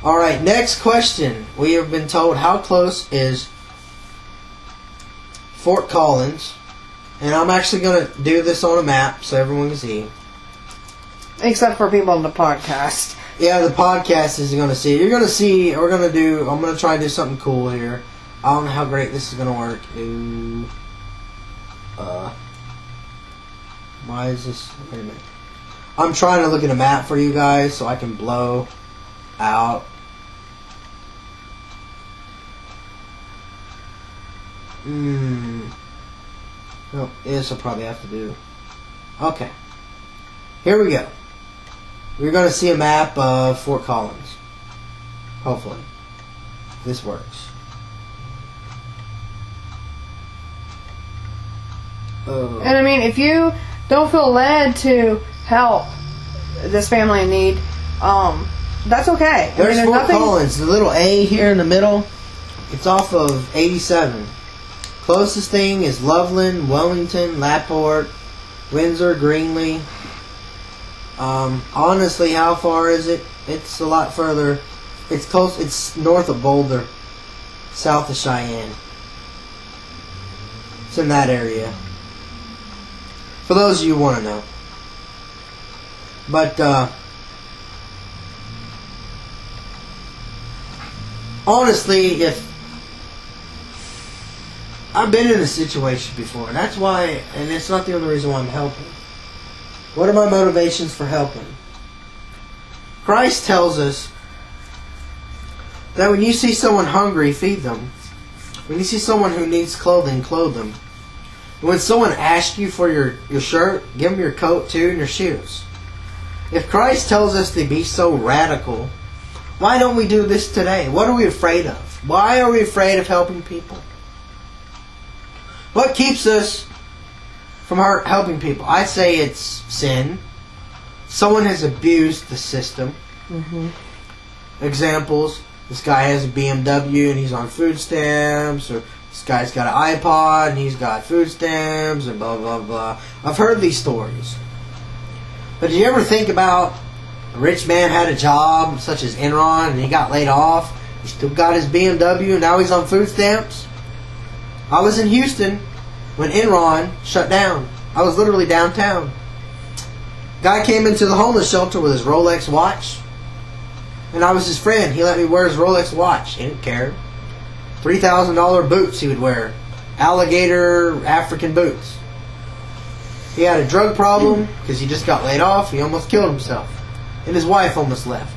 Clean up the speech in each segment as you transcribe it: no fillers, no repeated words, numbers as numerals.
Alright, next question. We have been told how close is Fort Collins. And I'm actually going to do this on a map so everyone can see. Except for people on the podcast. Yeah, the podcast is going to see. You're going to see, I'm going to try and do something cool here. I don't know how great this is going to work. Ooh. Why is this? Wait a minute. I'm trying to look at a map for you guys so I can blow out. Oh, this I'll probably have to do. Okay. Here we go. We're going to see a map of Fort Collins. Hopefully. This works. And I mean, if you don't feel led to help this family in need, that's okay. There's I mean, Fort Collins. The little A here in the middle. It's off of 87. Closest thing is Loveland, Wellington, Laporte, Windsor, Greenlee. Honestly, how far is it? It's a lot further. It's close. It's north of Boulder, south of Cheyenne. It's in that area. For those of you who want to know. But, honestly, if I've been in a situation before, and that's why, and it's not the only reason why I'm helping. What are my motivations for helping? Christ tells us that when you see someone hungry, feed them. When you see someone who needs clothing, clothe them. When someone asks you for your shirt, give them your coat too and your shoes. If Christ tells us to be so radical, why don't we do this today? What are we afraid of? Why are we afraid of helping people? What keeps us from helping people? I say it's sin. Someone has abused the system. Mm-hmm. Examples, this guy has a BMW and he's on food stamps, or this guy's got an iPod and he's got food stamps, and blah, blah, blah. I've heard these stories. But did you ever think about a rich man had a job, such as Enron, and he got laid off? He still got his BMW and now he's on food stamps? I was in Houston when Enron shut down. I was literally downtown. Guy came into the homeless shelter with his Rolex watch. And I was his friend. He let me wear his Rolex watch. He didn't care. $3,000 boots he would wear. Alligator African boots. He had a drug problem because he just got laid off. He almost killed himself. And his wife almost left.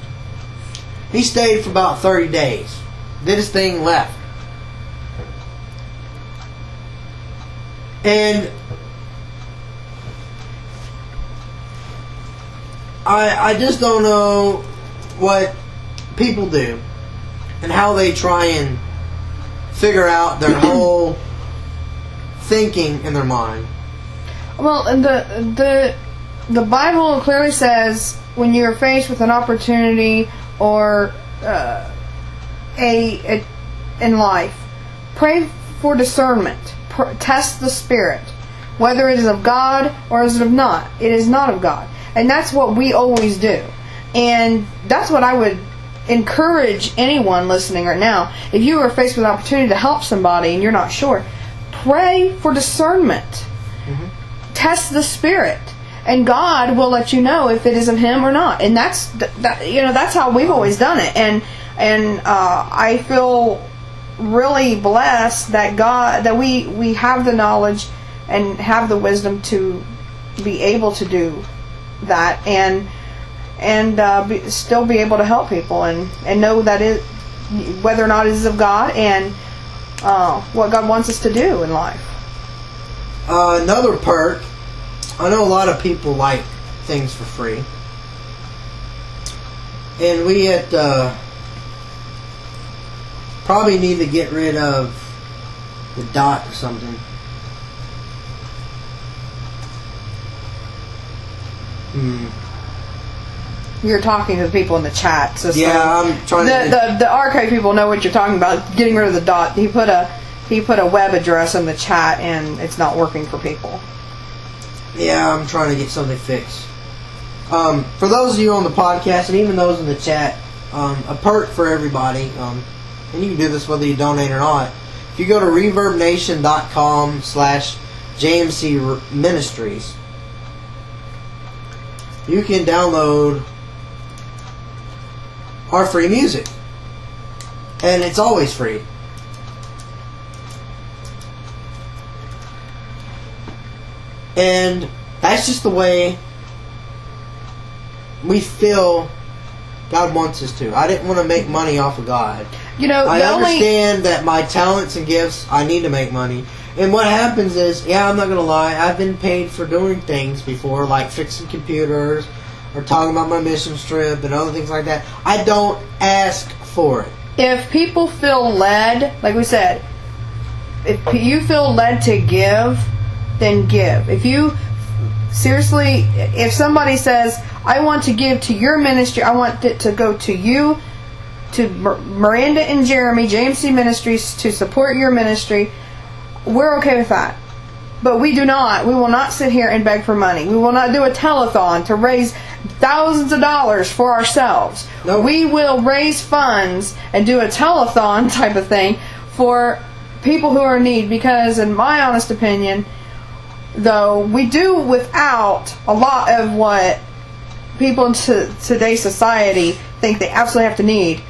He stayed for about 30 days. Did his thing, left. And I just don't know what people do and how they try and figure out their whole thinking in their mind. Well, and the Bible clearly says when you're faced with an opportunity or in life, pray for discernment. Test the spirit, whether it is of God or is it of not. It is not of God, and that's what we always do. And that's what I would encourage anyone listening right now. If you are faced with an opportunity to help somebody and you're not sure, pray for discernment. Mm-hmm. Test the spirit, and God will let you know if it is of Him or not. And that's how we've always done it. And I feel really blessed that we have the knowledge and have the wisdom to be able to do that, and still be able to help people and know that it, whether or not it is of God, and what God wants us to do in life. Another perk, I know a lot of people like things for free, and we probably need to get rid of the dot or something. You're talking to the people in the chat. So yeah, I'm trying the archive people know what you're talking about. Getting rid of the dot. He put a web address in the chat, and it's not working for people. Yeah, I'm trying to get something fixed. For those of you on the podcast, and even those in the chat, a perk for everybody, and you can do this whether you donate or not. If you go to reverbnation.com/JMC Ministries, you can download our free music. And it's always free. And that's just the way we feel God wants us to. I didn't want to make money off of God. You know, I understand that my talents and gifts, I need to make money. And what happens is, I'm not going to lie, I've been paid for doing things before, like fixing computers or talking about my mission trip and other things like that. I don't ask for it. If people feel led, like we said, if you feel led to give, then give. If you seriously, if somebody says, I want to give to your ministry, I want it to go to you, to Miranda and Jeremy, JMC Ministries, to support your ministry, we're okay with that. But we will not sit here and beg for money. We will not do a telethon to raise thousands of dollars for ourselves. Nope. We will raise funds and do a telethon type of thing for people who are in need, because in my honest opinion, though, we do without a lot of what people in today's society think they absolutely have to need.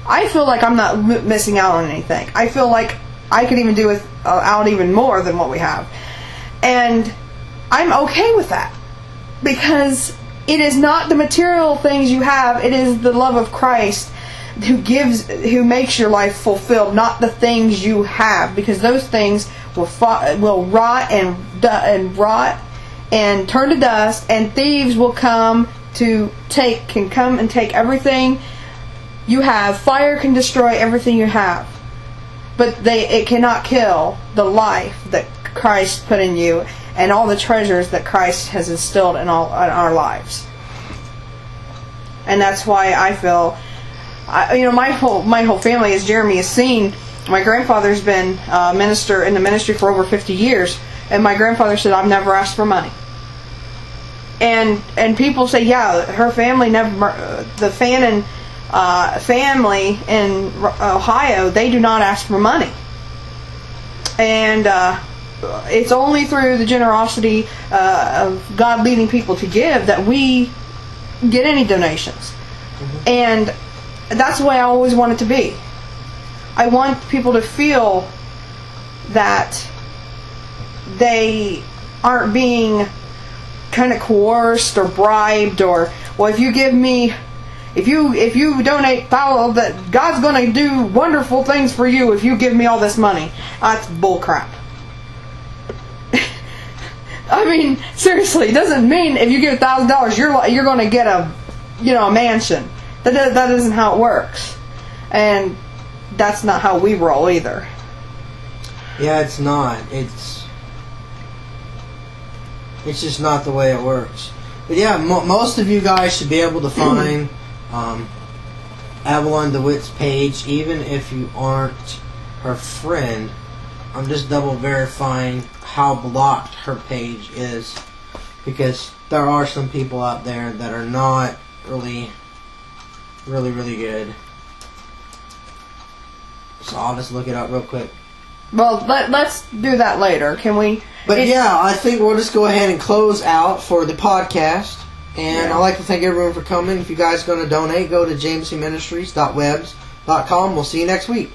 I feel like I'm not missing out on anything. I feel like I could even do without even more than what we have. And I'm okay with that, because it is not the material things you have, it is the love of Christ who makes your life fulfilled, not the things you have, because those things will rot and turn to dust, and thieves will come and take everything you have. Fire can destroy everything you have, but it cannot kill the life that Christ put in you and all the treasures that Christ has instilled in our lives. And that's why I feel, my whole family, as Jeremy has seen, my grandfather's been a minister in the ministry for over 50 years, and my grandfather said, I've never asked for money. And people say, her family never, the Fannin family in Ohio, they do not ask for money. And it's only through the generosity of God leading people to give that we get any donations. Mm-hmm. And that's the way I always want it to be. I want people to feel that they aren't being kind of coerced or bribed, or, well, if you donate $1,000, that God's going to do wonderful things for you if you give me all this money. That's bullcrap. I mean, seriously, it doesn't mean if you give $1,000 you're going to get a mansion. That isn't how it works, and that's not how we roll either. Yeah, it's not. It's just not the way it works. But yeah, most of you guys should be able to find Avalon Dewitt's page, even if you aren't her friend. I'm just double verifying how blocked her page is, because there are some people out there that are not really good. So I'll just look it up real quick. Well, let's do that later, can we? But I think we'll just go ahead and close out for the podcast. And I'd like to thank everyone for coming. If you guys are going to donate, go to jmcministries.webs.com. We'll see you next week.